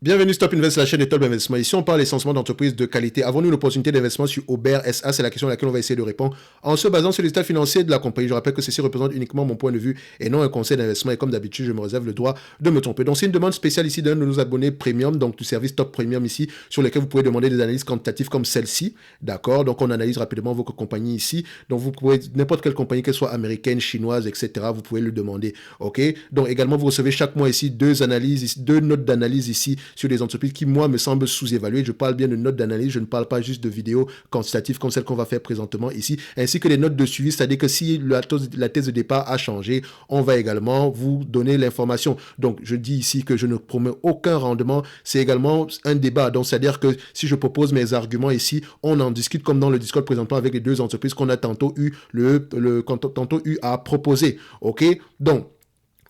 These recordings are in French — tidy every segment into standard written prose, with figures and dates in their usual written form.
Bienvenue Stop Invest, la chaîne de Top Investissement. Ici, on parle essentiellement d'entreprises de qualité. Avons-nous l'opportunité d'investissement sur Aubert SA? C'est la question à laquelle on va essayer de répondre en se basant sur les états financiers de la compagnie. Je rappelle que ceci représente uniquement mon point de vue et non un conseil d'investissement. Et comme d'habitude, je me réserve le droit de me tromper. Donc, c'est une demande spéciale ici d'un de nos abonnés premium, donc du service Top Premium ici, sur lequel vous pouvez demander des analyses quantitatives comme celle-ci. D'accord? Donc, on analyse rapidement vos compagnies ici. Donc, vous pouvez, n'importe quelle compagnie, qu'elle soit américaine, chinoise, etc., vous pouvez le demander. OK? Donc, également, vous recevez chaque mois ici deux notes d'analyse ici sur des entreprises qui, moi, me semble sous-évalué. Je parle bien de notes d'analyse, je ne parle pas juste de vidéos quantitatives comme celle qu'on va faire présentement ici, ainsi que des notes de suivi, c'est-à-dire que si la thèse de départ a changé, on va également vous donner l'information. Donc, je dis ici que je ne promets aucun rendement, c'est également un débat. Donc, c'est-à-dire que si je propose mes arguments ici, on en discute comme dans le Discord présentement avec les deux entreprises qu'on a tantôt eu à proposer. OK? Donc,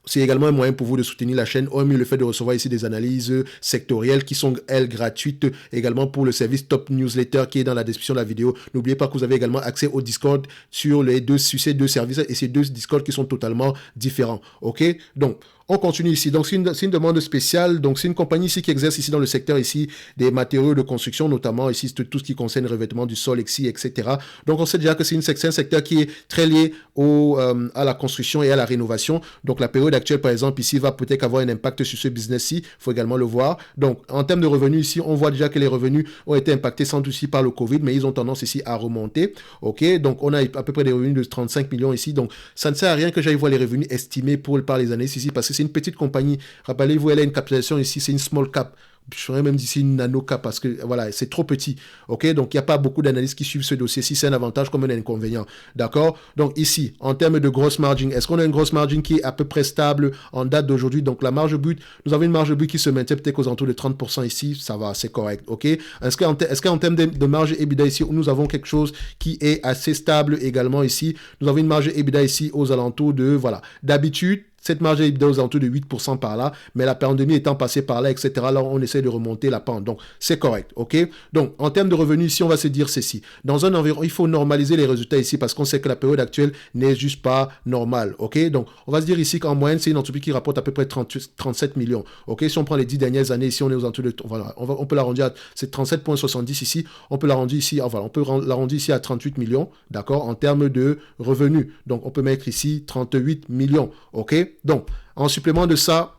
c'est également un moyen pour vous de soutenir la chaîne, hormis le fait de recevoir ici des analyses sectorielles qui sont, elles, gratuites, également pour le service Top Newsletter qui est dans la description de la vidéo. N'oubliez pas que vous avez également accès au Discord sur ces deux services et ces deux Discords qui sont totalement différents. OK? Donc, on continue ici. Donc, c'est une demande spéciale. Donc, c'est une compagnie ici qui exerce ici dans le secteur ici des matériaux de construction, notamment ici tout ce qui concerne le revêtement du sol, etc. Donc, on sait déjà que c'est un secteur qui est très lié à la construction et à la rénovation. Donc, la période actuelle, par exemple, ici, va peut-être avoir un impact sur ce business-ci. Il faut également le voir. Donc, en termes de revenus ici, on voit déjà que les revenus ont été impactés sans doute ici par le Covid, mais ils ont tendance ici à remonter. OK? Donc, on a à peu près des revenus de 35 millions ici. Donc, ça ne sert à rien que j'aille voir les revenus estimés par les analystes ici, parce que c'est une petite compagnie. Rappelez-vous, elle a une capitalisation ici, c'est une small cap. Je ferais même d'ici une nano cap parce que voilà, c'est trop petit. OK? Donc, il n'y a pas beaucoup d'analystes qui suivent ce dossier-ci. C'est un avantage comme un inconvénient. D'accord? Donc, ici, en termes de grosse margin, est-ce qu'on a une grosse margin qui est à peu près stable en date d'aujourd'hui? Donc, la marge brute, nous avons une marge brute qui se maintient peut-être aux alentours de 30% ici. Ça va, c'est correct. OK? Est-ce qu'en termes de marge EBITDA ici, nous avons quelque chose qui est assez stable également ici? Nous avons une marge EBITDA ici aux alentours de, voilà. D'habitude, cette marge EBITDA aux alentours de 8% par là, mais la pandémie étant passée par là, etc., là, on essaie de remonter la pente. Donc, c'est correct, OK? Donc, en termes de revenus, ici, on va se dire ceci. Dans un environnement, il faut normaliser les résultats ici parce qu'on sait que la période actuelle n'est juste pas normale, OK? Donc, on va se dire ici qu'en moyenne, c'est une entreprise qui rapporte à peu près 37 millions, OK? Si on prend les 10 dernières années, ici, on est aux alentours de, voilà, on peut l'arrondir à, c'est 37,70 ici, on peut l'arrondir ici, enfin, on peut l'arrondir ici à 38 millions, d'accord? En termes de revenus. Donc, on peut mettre ici 38 millions, OK? Donc, en supplément de ça,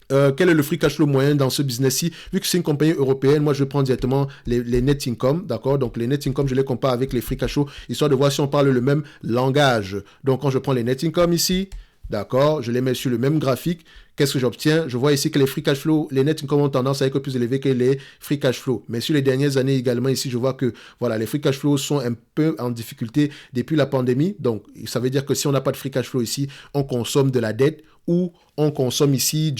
quel est le free cash flow moyen dans ce business-ci? Vu que c'est une compagnie européenne, moi je prends directement les net income, d'accord? Donc les net income, je les compare avec les free cash flow, histoire de voir si on parle le même langage. Donc quand je prends les net income ici, d'accord, je les mets sur le même graphique. Qu'est-ce que j'obtiens? Je vois ici que les free cash flow, les net income ont tendance à être plus élevés que les free cash flow. Mais sur les dernières années également, ici, je vois que voilà, les free cash flow sont un peu en difficulté depuis la pandémie. Donc, ça veut dire que si on n'a pas de free cash flow ici, on consomme de la dette ou on consomme ici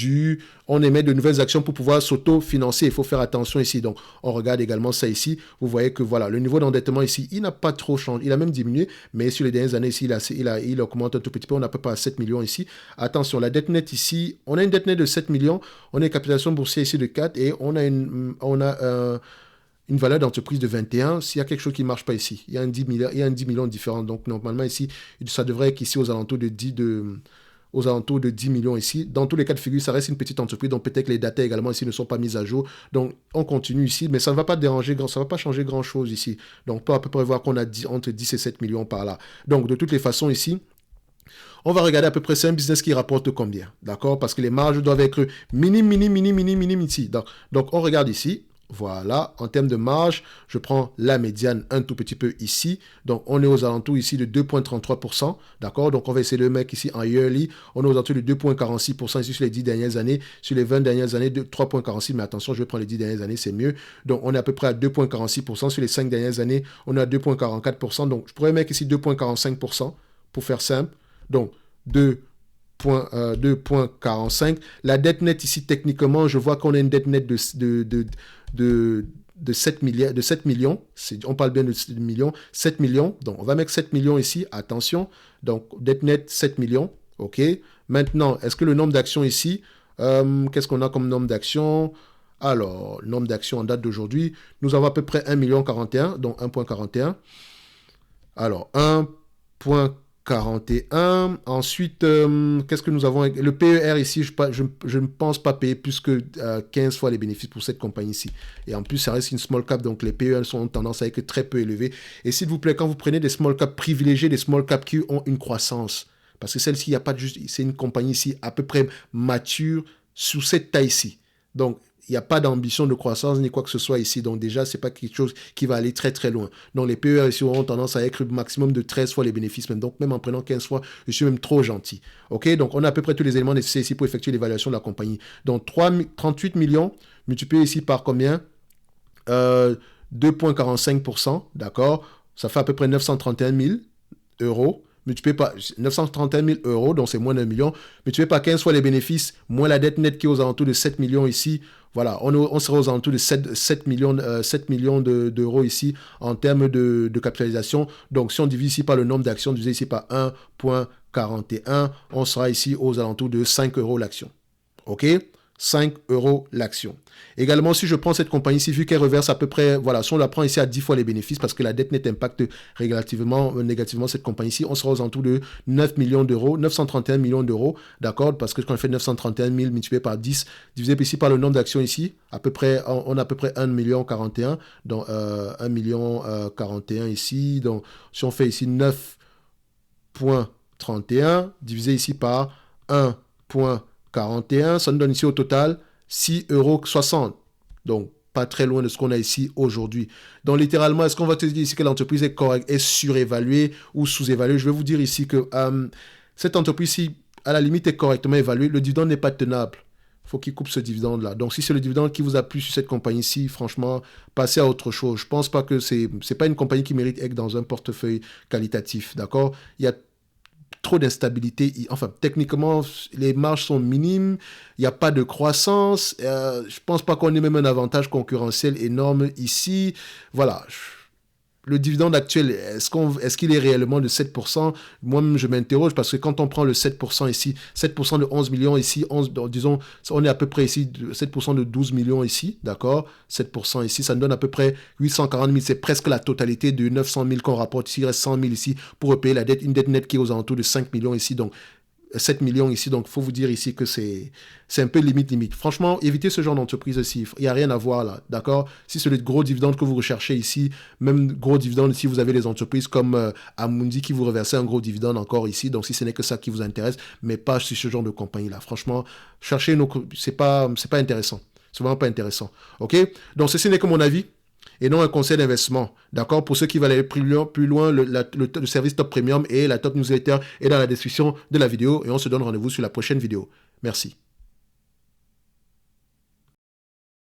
on émet de nouvelles actions pour pouvoir s'auto-financer. Il faut faire attention ici. Donc, on regarde également ça ici. Vous voyez que voilà, le niveau d'endettement ici, il n'a pas trop changé. Il a même diminué, mais sur les dernières années ici, il augmente un tout petit peu. On a à peu près 7 millions ici. Attention, la dette nette ici, on a une dette nette de 7 millions. On a une capitalisation boursière ici de 4 et on a une valeur d'entreprise de 21. S'il y a quelque chose qui ne marche pas ici, il y a un 10 millions différent. Donc, normalement ici, ça devrait être ici aux alentours de 10 millions ici. Dans tous les cas de figure, ça reste une petite entreprise, donc peut-être que les datas également ici ne sont pas mises à jour. Donc, on continue ici, mais ça ne va pas déranger, ça ne va pas changer grand-chose ici. Donc, on peut à peu près voir qu'on a entre 10 et 7 millions par là. Donc, de toutes les façons ici, on va regarder à peu près, c'est un business qui rapporte combien, d'accord? Parce que les marges doivent être minimes ici. Donc, on regarde ici. Voilà, en termes de marge, je prends la médiane un tout petit peu ici. Donc, on est aux alentours ici de 2,33%. D'accord? Donc, on va essayer de le mettre ici en yearly. On est aux alentours de 2,46% ici sur les 10 dernières années. Sur les 20 dernières années, de 3,46%. Mais attention, je vais prendre les 10 dernières années, c'est mieux. Donc, on est à peu près à 2,46%. Sur les 5 dernières années, on est à 2,44%. Donc, je pourrais mettre ici 2,45% pour faire simple. Donc, 2,45. La dette nette ici, techniquement, je vois qu'on a une dette nette de 7 millions. On parle bien de 7 millions. 7 millions. Donc, on va mettre 7 millions ici. Attention. Donc, dette nette, 7 millions. OK. Maintenant, est-ce que le nombre d'actions ici, qu'est-ce qu'on a comme nombre d'actions? Alors, le nombre d'actions en date d'aujourd'hui, nous avons à peu près 1,41 million, donc 1,41. Alors, 1,41 41. Ensuite, qu'est-ce que nous avons? Le PER ici, je ne pense pas payer plus que 15 fois les bénéfices pour cette compagnie ici. Et en plus, ça reste une small cap, donc les PER sont tendance à être très peu élevés. Et s'il vous plaît, quand vous prenez des small caps, privilégiez des small caps qui ont une croissance. Parce que celle-ci, il n'y a pas de juste... C'est une compagnie ici à peu près mature sous cette taille-ci. Donc, il n'y a pas d'ambition de croissance ni quoi que ce soit ici. Donc déjà, ce n'est pas quelque chose qui va aller très très loin. Donc les PER ici auront tendance à être maximum de 13 fois les bénéfices. Donc même en prenant 15 fois, je suis même trop gentil. OK, donc on a à peu près tous les éléments nécessaires ici pour effectuer l'évaluation de la compagnie. Donc 38 millions multiplié ici par combien 2,45%. D'accord, ça fait à peu près 931 000 euros. Multiplié par 931 000 euros, donc c'est moins d'1 million, multiplié par 15 fois les bénéfices, moins la dette nette qui est aux alentours de 7 millions ici. Voilà, on sera aux alentours de 7 millions, d'euros ici en termes de capitalisation. Donc, si on divise ici par le nombre d'actions, divisé ici par 1,41, on sera ici aux alentours de 5 euros l'action. OK ? 5 euros l'action. Également, si je prends cette compagnie ici, vu qu'elle reverse à peu près, voilà, si on la prend ici à 10 fois les bénéfices, parce que la dette nette impacte relativement négativement cette compagnie ici, on sera aux alentours de 9 millions d'euros, 931 millions d'euros, d'accord, parce que quand on fait 931 000 multiplié par 10, divisé ici par le nombre d'actions ici, à peu près, on a à peu près 1 million 41, donc 1 million 41 ici, donc si on fait ici 9,31, divisé ici par 1,41, ça nous donne ici au total 6,60 euros. Donc, pas très loin de ce qu'on a ici aujourd'hui. Donc, littéralement, est-ce qu'on va te dire ici que l'entreprise est correcte, est surévaluée ou sous-évaluée? Je vais vous dire ici que cette entreprise-ci, à la limite, est correctement évaluée. Le dividende n'est pas tenable. Il faut qu'il coupe ce dividende-là. Donc, si c'est le dividende qui vous a plu sur cette compagnie-ci, franchement, passez à autre chose. Je ne pense pas que c'est pas une compagnie qui mérite d'être dans un portefeuille qualitatif. D'accord? Il y a trop d'instabilité. Enfin, techniquement, les marges sont minimes. Il n'y a pas de croissance. Je ne pense pas qu'on ait même un avantage concurrentiel énorme ici. Voilà. Le dividende actuel, est-ce qu'il est réellement de 7%? Moi-même, je m'interroge parce que quand on prend le 7% ici, 7% de 11 millions ici, disons, on est à peu près ici, 7% de 12 millions ici, d'accord? 7% ici, ça nous donne à peu près 840 000, c'est presque la totalité de 900 000 qu'on rapporte ici, il reste 100 000 ici pour repayer la dette, une dette nette qui est aux alentours de 5 millions ici, donc 7 millions ici, donc il faut vous dire ici que c'est un peu limite. Franchement, évitez ce genre d'entreprise aussi, il n'y a rien à voir là, d'accord? Si c'est le gros dividende que vous recherchez ici, même gros dividende, si vous avez des entreprises comme Amundi qui vous reversent un gros dividende encore ici, donc si ce n'est que ça qui vous intéresse, mais pas sur ce genre de compagnie là, franchement, cherchez c'est pas intéressant, c'est vraiment pas intéressant, ok? Donc ceci n'est que mon avis et non un conseil d'investement. D'accord? Pour ceux qui veulent aller plus loin, le service Top Premium et la Top Newsletter est dans la description de la vidéo et on se donne rendez-vous sur la prochaine vidéo. Merci.